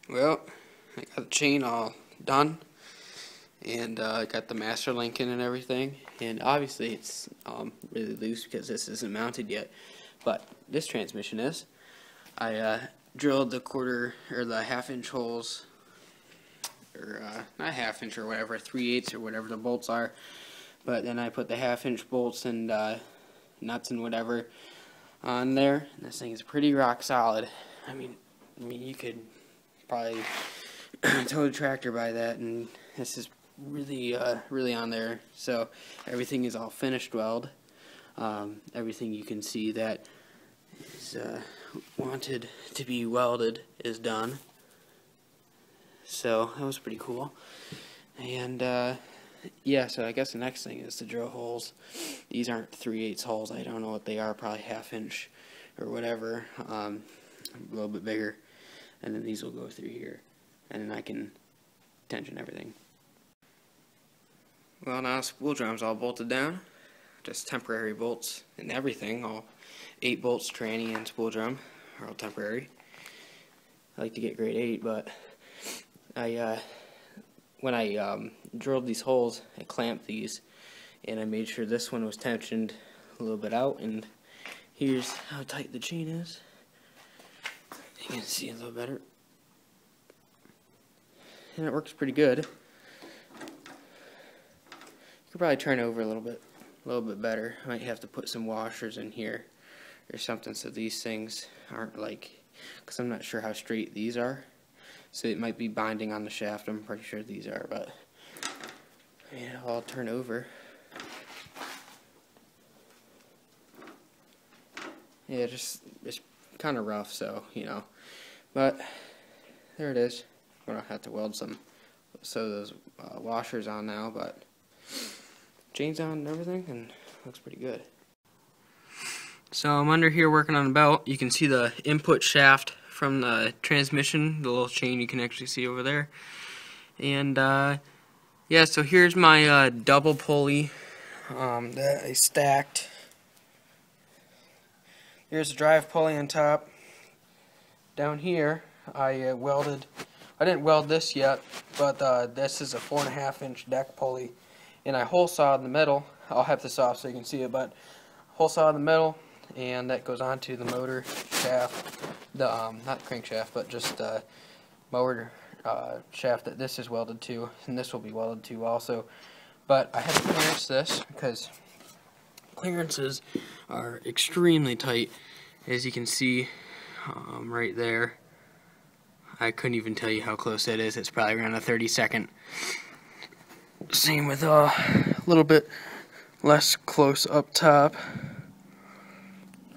Well, I got the chain all done, and I got the master link in and everything, and obviously it's really loose because this isn't mounted yet, but this transmission is. I drilled the quarter or the half-inch holes, or not half-inch or whatever, 3/8 or whatever the bolts are, but then I put the half-inch bolts and nuts and whatever on there, and this thing is pretty rock solid. I mean you could probably tow the tractor by that, and this is really really on there. So everything is all finished weld. Everything you can see that is wanted to be welded is done. So that was pretty cool. And yeah, so I guess the next thing is to drill holes. These aren't 3/8 holes. I don't know what they are. Probably half-inch or whatever. A little bit bigger. And then these will go through here, and then I can tension everything. Well, now the spool drum's all bolted down, just temporary bolts and everything. All 8 bolts, tranny and spool drum are all temporary. I like to get grade 8, but when I drilled these holes, I clamped these, and I made sure this one was tensioned a little bit out, and here's how tight the chain is. You can see a little better, and it works pretty good. You could probably turn over a little bit better. I might have to put some washers in here or something so these things aren't like, because I'm not sure how straight these are, so it might be binding on the shaft. I'm pretty sure these are, but yeah, I'll turn over. Yeah, it's kind of rough, so but there it is. I'm gonna have to weld some those washers on now, but chains on and everything, and looks pretty good. So I'm under here working on the belt. You can see the input shaft from the transmission, the little chain you can actually see over there. And yeah, so here's my double pulley that I stacked. Here's the drive pulley on top. Down here, I didn't weld this yet, but this is a 4.5-inch deck pulley, and I hole sawed in the middle. I'll have this off so you can see it, but hole saw in the middle, and that goes onto the motor shaft, the not crankshaft, but just mower shaft that this is welded to, and this will be welded to also. But I had to clearance this because clearances are extremely tight, as you can see right there. I couldn't even tell you how close that is. It's probably around a 30-second. Same with a little bit less close up top.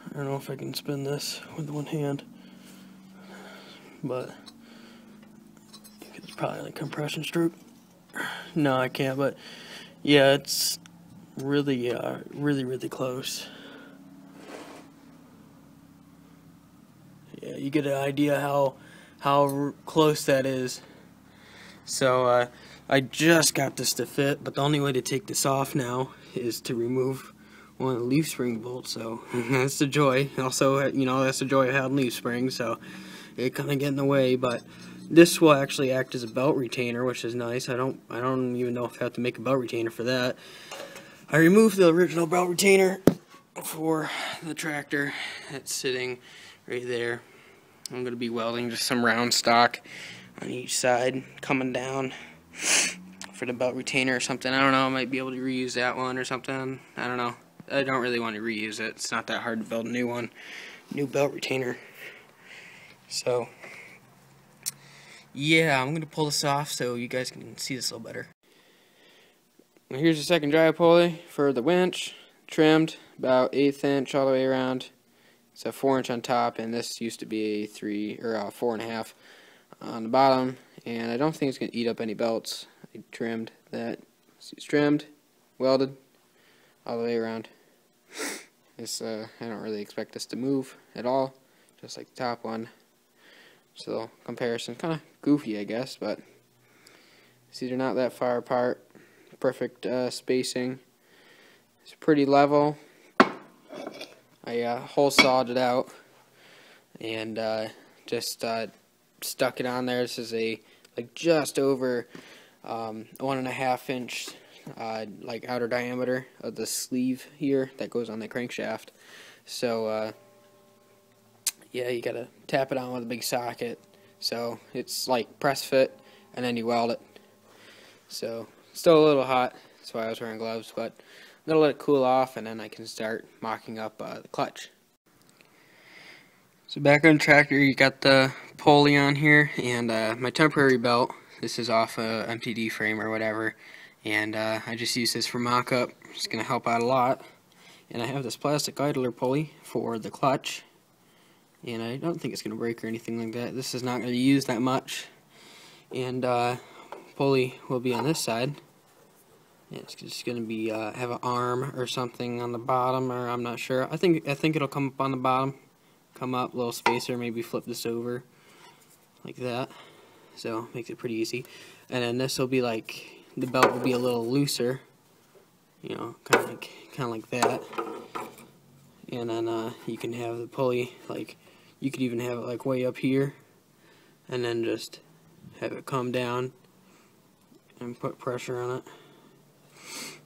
I don't know if I can spin this with one hand, but it's probably like compression stroke. No, I can't, but yeah, it's really, really close. Yeah, you get an idea how close that is. So I just got this to fit, but the only way to take this off now is to remove one of the leaf spring bolts. So that's the joy. Also, that's the joy of having leaf springs. So it kind of get in the way, but this will actually act as a belt retainer, which is nice. I don't even know if I have to make a belt retainer for that. I removed the original belt retainer for the tractor. It's sitting right there. I'm going to be welding just some round stock on each side coming down for the belt retainer or something. I don't know, I might be able to reuse that one or something. I don't know. I don't really want to reuse it. It's not that hard to build a new one. New belt retainer. So yeah, I'm going to pull this off so you guys can see this a little better. Well, here's the second drive pulley for the winch. Trimmed about 1/8 inch all the way around. It's a 4-inch on top, and this used to be a 4.5 on the bottom, and I don't think it's going to eat up any belts. I trimmed that. It's trimmed, welded all the way around. This I don't really expect this to move at all, just like the top one. So comparison, kind of goofy, I guess, but see, they're not that far apart. Perfect spacing. It's pretty level. I hole sawed it out and just stuck it on there. This is a like just over 1.5 inch like outer diameter of the sleeve here that goes on the crankshaft. So yeah, you gotta tap it on with a big socket. So it's like press fit, and then you weld it. So still a little hot, that's why I was wearing gloves, but I'm gonna let it cool off, and then I can start mocking up the clutch. So back on the tractor, you got the pulley on here, and my temporary belt. This is off a MTD frame or whatever, and I just use this for mock-up. It's going to help out a lot. And I have this plastic idler pulley for the clutch, and I don't think it's going to break or anything like that. This is not going to use that much. And pulley will be on this side. It's just going to be have an arm or something on the bottom, or I'm not sure. I think it'll come up on the bottom. Come up, little spacer, maybe flip this over like that, so makes it pretty easy. And then this will be like, the belt will be a little looser, you know, kind of like that. And then you can have the pulley, like you could even have it like way up here, and then just have it come down and put pressure on it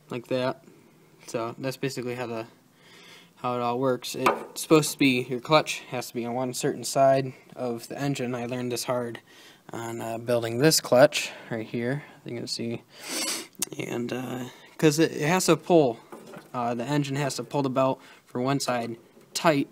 like that. So that's basically how it all works. It's supposed to be, your clutch has to be on one certain side of the engine. I learned this hard on building this clutch right here, you can see. And because it has to pull, the engine has to pull the belt from one side tight,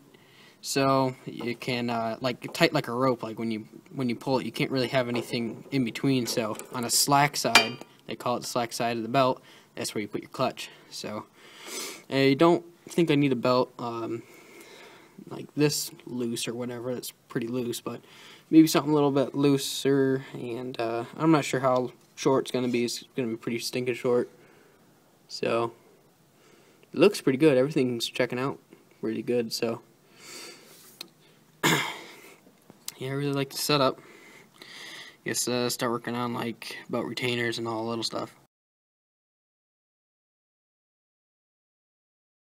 so you can like tight like a rope. Like when you pull it, you can't really have anything in between. So on a slack side, they call it the slack side of the belt, that's where you put your clutch. So you don't think I need a belt like this loose or whatever. It's pretty loose, but maybe something a little bit looser. And I'm not sure how short it's gonna be. It's gonna be pretty stinking short. So it looks pretty good. Everything's checking out really good. So yeah, I really like the setup. Guess start working on like belt retainers and all the little stuff.